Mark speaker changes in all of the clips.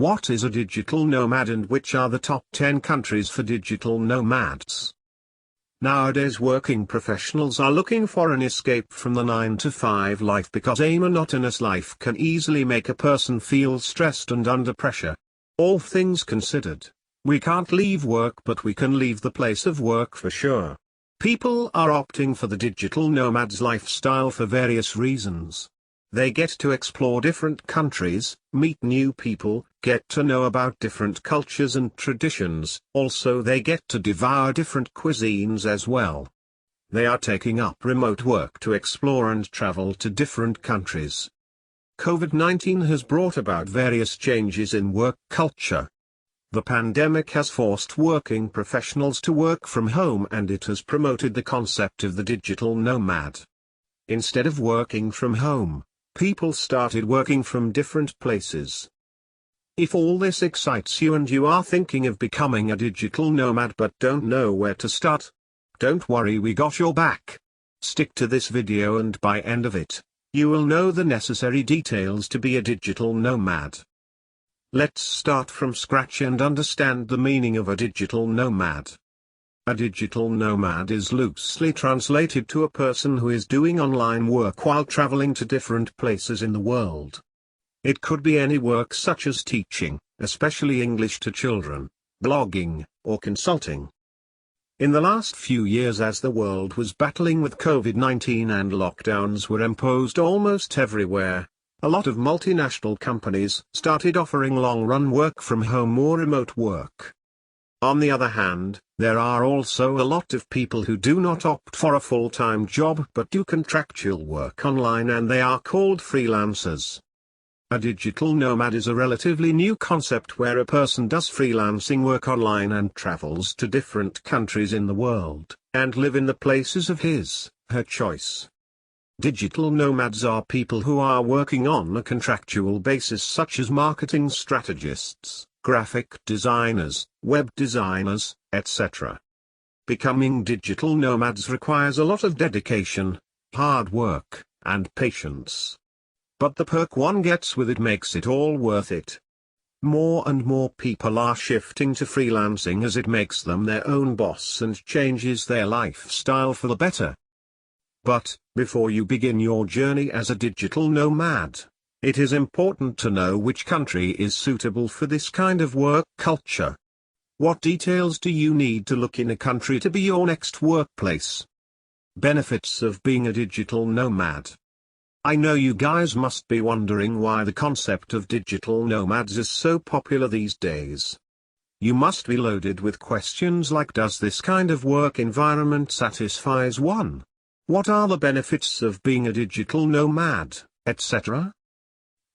Speaker 1: What is a digital nomad and which are the top 10 countries for digital nomads? Nowadays working professionals are looking for an escape from the 9-to-5 life because a monotonous life can easily make a person feel stressed and under pressure. All things considered, we can't leave work but we can leave the place of work for sure. People are opting for the digital nomad's lifestyle for various reasons. They get to explore different countries, meet new people, get to know about different cultures and traditions, also they get to devour different cuisines as well. They are taking up remote work to explore and travel to different countries. COVID-19 has brought about various changes in work culture. The pandemic has forced working professionals to work from home and it has promoted the concept of the digital nomad. Instead of working from home, people started working from different places. If all this excites you and you are thinking of becoming a digital nomad but don't know where to start, don't worry, we got your back. Stick to this video and by end of it, you will know the necessary details to be a digital nomad. Let's start from scratch and understand the meaning of a digital nomad. A digital nomad is loosely translated to a person who is doing online work while traveling to different places in the world. It could be any work such as teaching, especially English to children, blogging, or consulting. In the last few years, as the world was battling with COVID-19 and lockdowns were imposed almost everywhere, a lot of multinational companies started offering long-run work from home or remote work. On the other hand, there are also a lot of people who do not opt for a full-time job but do contractual work online and they are called freelancers. A digital nomad is a relatively new concept where a person does freelancing work online and travels to different countries in the world, and live in the places of her choice. Digital nomads are people who are working on a contractual basis such as marketing strategists, graphic designers, web designers, etc. Becoming digital nomads requires a lot of dedication, hard work, and patience. But the perk one gets with it makes it all worth it. More and more people are shifting to freelancing as it makes them their own boss and changes their lifestyle for the better. But, before you begin your journey as a digital nomad, it is important to know which country is suitable for this kind of work culture. What details do you need to look in a country to be your next workplace? Benefits of being a digital nomad. I know you guys must be wondering why the concept of digital nomads is so popular these days. You must be loaded with questions like, does this kind of work environment satisfies one? What are the benefits of being a digital nomad, etc.?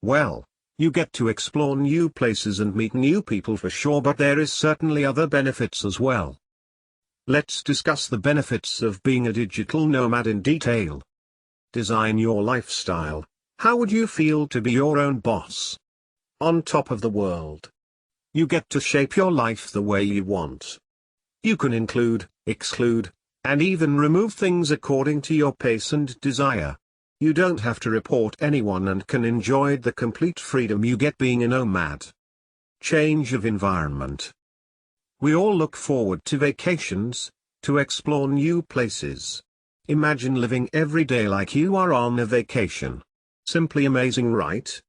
Speaker 1: Well, you get to explore new places and meet new people for sure, but there is certainly other benefits as well. Let's discuss the benefits of being a digital nomad in detail. Design your lifestyle. How would you feel to be your own boss? On top of the world. You get to shape your life the way you want. You can include, exclude, and even remove things according to your pace and desire. You don't have to report anyone and can enjoy the complete freedom you get being a nomad. Change of environment. We all look forward to vacations, to explore new places. Imagine living every day like you are on a vacation. Simply amazing, right?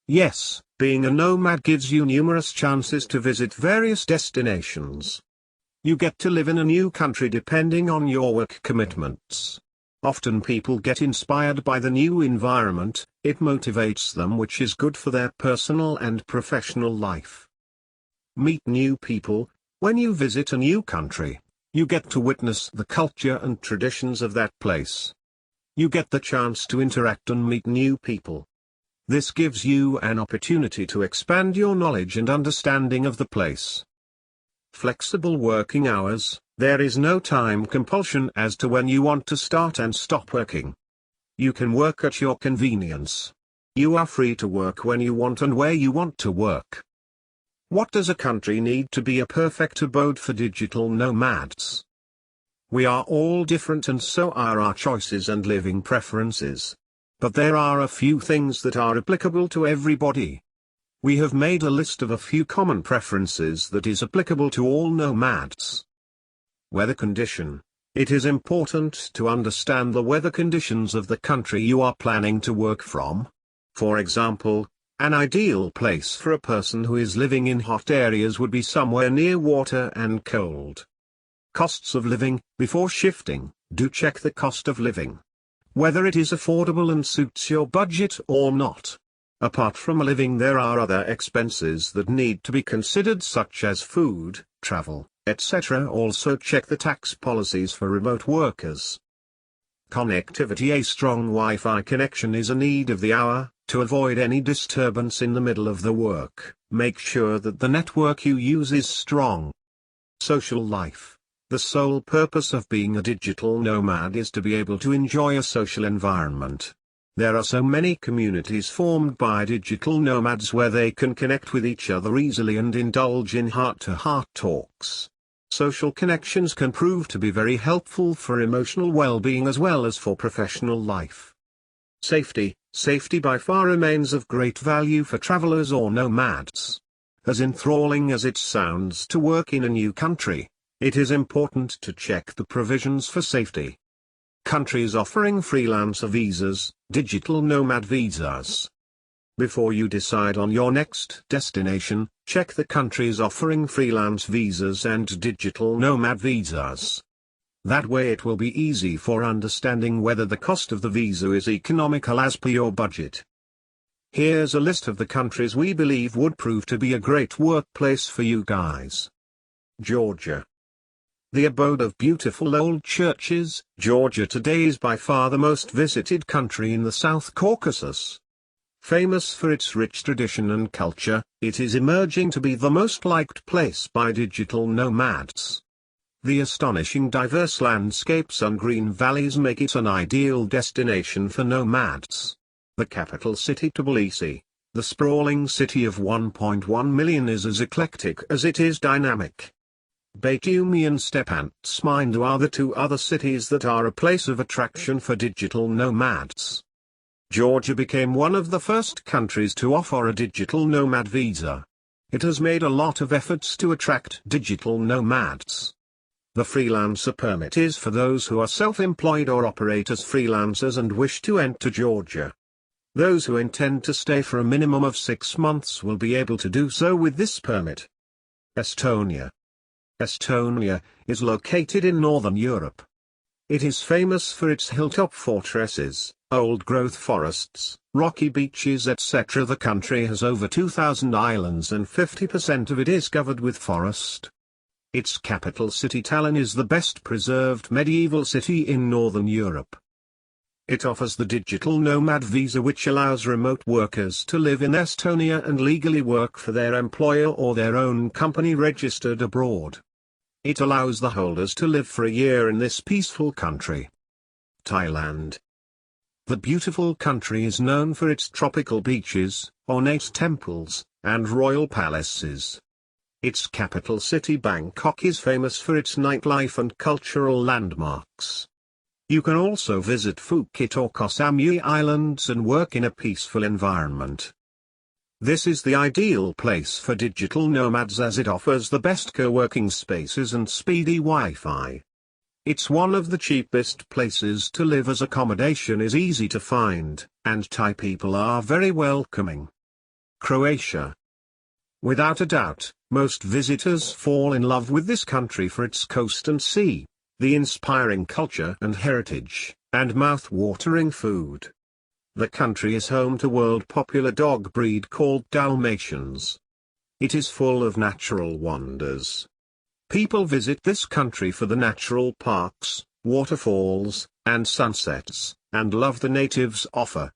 Speaker 1: Yes, being a nomad gives you numerous chances to visit various destinations. You get to live in a new country depending on your work commitments. Often people get inspired by the new environment, it motivates them, which is good for their personal and professional life. Meet new people. When you visit a new country, you get to witness the culture and traditions of that place. You get the chance to interact and meet new people. This gives you an opportunity to expand your knowledge and understanding of the place. Flexible working hours. There is no time compulsion as to when you want to start and stop working. You can work at your convenience. You are free to work when you want and where you want to work. What does a country need to be a perfect abode for digital nomads? We are all different and so are our choices and living preferences. But there are a few things that are applicable to everybody. We have made a list of a few common preferences that is applicable to all nomads. Weather condition. It is important to understand the weather conditions of the country you are planning to work from. For example, an ideal place for a person who is living in hot areas would be somewhere near water and cold. Costs of living. Before shifting, do check the cost of living, whether it is affordable and suits your budget or not. Apart from living, there are other expenses that need to be considered, such as food, travel, etc. Also check the tax policies for remote workers. Connectivity. A strong Wi-Fi connection is a need of the hour. To avoid any disturbance in the middle of the work, make sure that the network you use is strong. Social life. The sole purpose of being a digital nomad is to be able to enjoy a social environment. There are so many communities formed by digital nomads where they can connect with each other easily and indulge in heart-to-heart talks. Social connections can prove to be very helpful for emotional well-being as well as for professional life. Safety. Safety by far remains of great value for travelers or nomads. As enthralling as it sounds to work in a new country, it is important to check the provisions for safety. Countries offering freelancer visas, digital nomad visas. Before you decide on your next destination, check the countries offering freelance visas and digital nomad visas. That way it will be easy for understanding whether the cost of the visa is economical as per your budget. Here's a list of the countries we believe would prove to be a great workplace for you guys. Georgia. The abode of beautiful old churches, Georgia today is by far the most visited country in the South Caucasus. Famous for its rich tradition and culture, it is emerging to be the most liked place by digital nomads. The astonishing diverse landscapes and green valleys make it an ideal destination for nomads. The capital city Tbilisi, the sprawling city of 1.1 million, is as eclectic as it is dynamic. Batumi and Stepantsminda are the two other cities that are a place of attraction for digital nomads. Georgia became one of the first countries to offer a digital nomad visa. It has made a lot of efforts to attract digital nomads. The freelancer permit is for those who are self-employed or operate as freelancers and wish to enter Georgia. Those who intend to stay for a minimum of 6 months will be able to do so with this permit. Estonia. Estonia is located in northern Europe. It is famous for its hilltop fortresses, old-growth forests, rocky beaches, etc. The country has over 2,000 islands and 50% of it is covered with forest. Its capital city Tallinn is the best preserved medieval city in northern Europe. It offers the digital nomad visa, which allows remote workers to live in Estonia and legally work for their employer or their own company registered abroad. It allows the holders to live for a year in this peaceful country. Thailand. The beautiful country is known for its tropical beaches, ornate temples, and royal palaces. Its capital city Bangkok is famous for its nightlife and cultural landmarks. You can also visit Phuket or Koh Samui Islands and work in a peaceful environment. This is the ideal place for digital nomads as it offers the best co-working spaces and speedy Wi-Fi. It's one of the cheapest places to live as accommodation is easy to find, and Thai people are very welcoming. Croatia. Without a doubt, most visitors fall in love with this country for its coast and sea, the inspiring culture and heritage, and mouth-watering food. The country is home to world-popular dog breed called Dalmatians. It is full of natural wonders. People visit this country for the natural parks, waterfalls, and sunsets, and love the natives offer.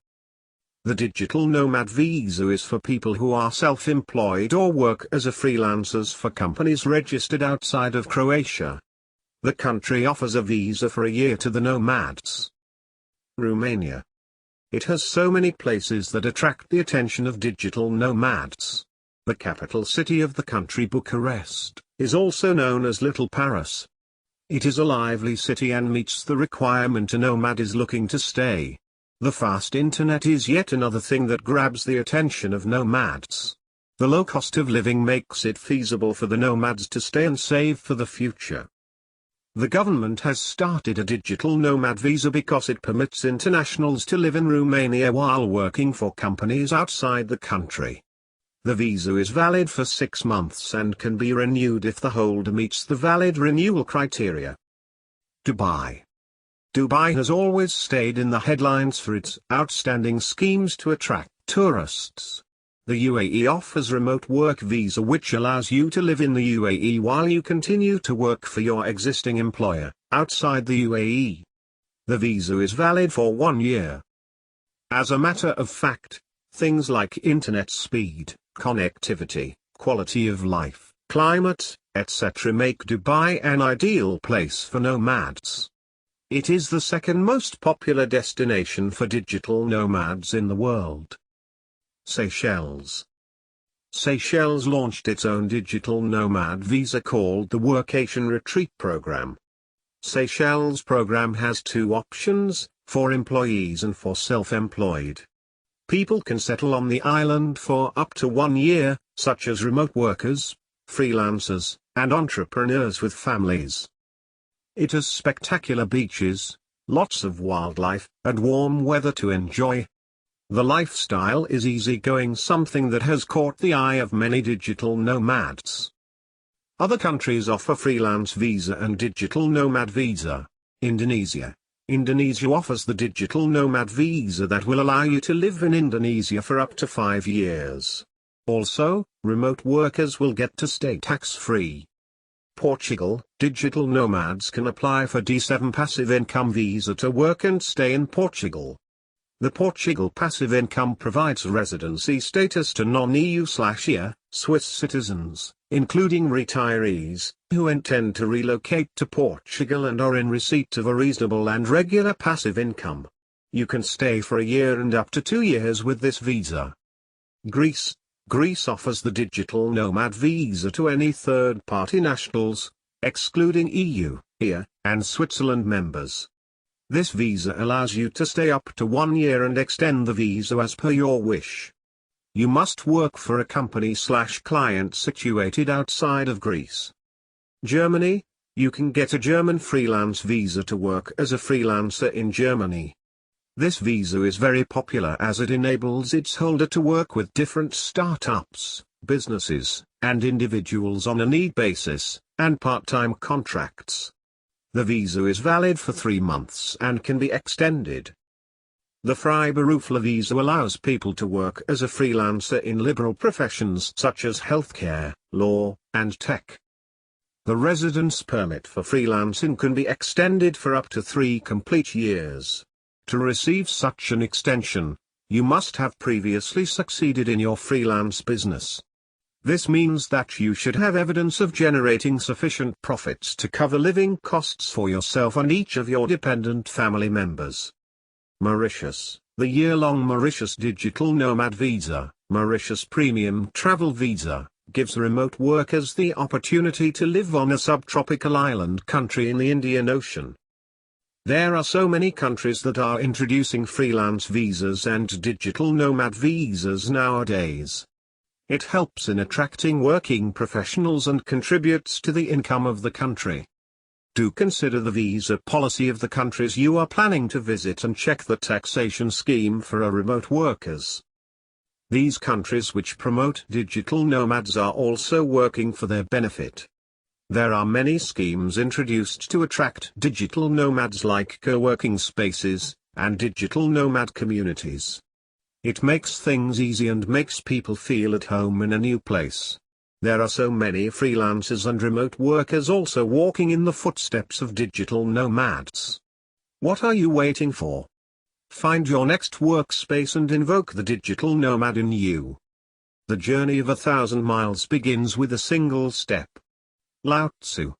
Speaker 1: The digital nomad visa is for people who are self-employed or work as a freelancers for companies registered outside of Croatia. The country offers a visa for a year to the nomads. Romania. It has so many places that attract the attention of digital nomads. The capital city of the country, Bucharest, is also known as Little Paris. It is a lively city and meets the requirement a nomad is looking to stay. The fast internet is yet another thing that grabs the attention of nomads. The low cost of living makes it feasible for the nomads to stay and save for the future. The government has started a digital nomad visa because it permits internationals to live in Romania while working for companies outside the country. The visa is valid for 6 months and can be renewed if the holder meets the valid renewal criteria. Dubai. Dubai has always stayed in the headlines for its outstanding schemes to attract tourists. The UAE offers remote work visa which allows you to live in the UAE while you continue to work for your existing employer, outside the UAE. The visa is valid for 1 year. As a matter of fact, things like internet speed, connectivity, quality of life, climate, etc. make Dubai an ideal place for nomads. It is the second most popular destination for digital nomads in the world. Seychelles. Seychelles launched its own digital nomad visa called the Workation Retreat Program. Seychelles program has 2 options, for employees and for self-employed. People can settle on the island for up to 1 year, such as remote workers, freelancers, and entrepreneurs with families. It has spectacular beaches, lots of wildlife, and warm weather to enjoy. The lifestyle is easygoing, something that has caught the eye of many digital nomads. Other countries offer freelance visa and digital nomad visa. Indonesia. Indonesia offers the digital nomad visa that will allow you to live in Indonesia for up to 5 years. Also, remote workers will get to stay tax-free. Portugal. Digital nomads can apply for D7 passive income visa to work and stay in Portugal. The Portugal passive income provides residency status to non-EU/EEA, Swiss citizens, including retirees, who intend to relocate to Portugal and are in receipt of a reasonable and regular passive income. You can stay for a year and up to 2 years with this visa. Greece. Greece offers the digital nomad visa to any third-party nationals, excluding EU, EEA, and Switzerland members. This visa allows you to stay up to 1 year and extend the visa as per your wish. You must work for a company/client situated outside of Greece. Germany. You can get a German freelance visa to work as a freelancer in Germany. This visa is very popular as it enables its holder to work with different startups, businesses, and individuals on a need basis, and part-time contracts. The visa is valid for 3 months and can be extended. The Freiberufler visa allows people to work as a freelancer in liberal professions such as healthcare, law, and tech. The residence permit for freelancing can be extended for up to 3 complete years. To receive such an extension, you must have previously succeeded in your freelance business. This means that you should have evidence of generating sufficient profits to cover living costs for yourself and each of your dependent family members. Mauritius. The year-long Mauritius Digital Nomad Visa, Mauritius Premium Travel Visa, gives remote workers the opportunity to live on a subtropical island country in the Indian Ocean. There are so many countries that are introducing freelance visas and digital nomad visas nowadays. It helps in attracting working professionals and contributes to the income of the country. Do consider the visa policy of the countries you are planning to visit and check the taxation scheme for remote workers. These countries which promote digital nomads are also working for their benefit. There are many schemes introduced to attract digital nomads like co-working spaces, and digital nomad communities. It makes things easy and makes people feel at home in a new place. There are so many freelancers and remote workers also walking in the footsteps of digital nomads. What are you waiting for? Find your next workspace and invoke the digital nomad in you. The journey of 1,000 miles begins with a single step. Lao Tzu.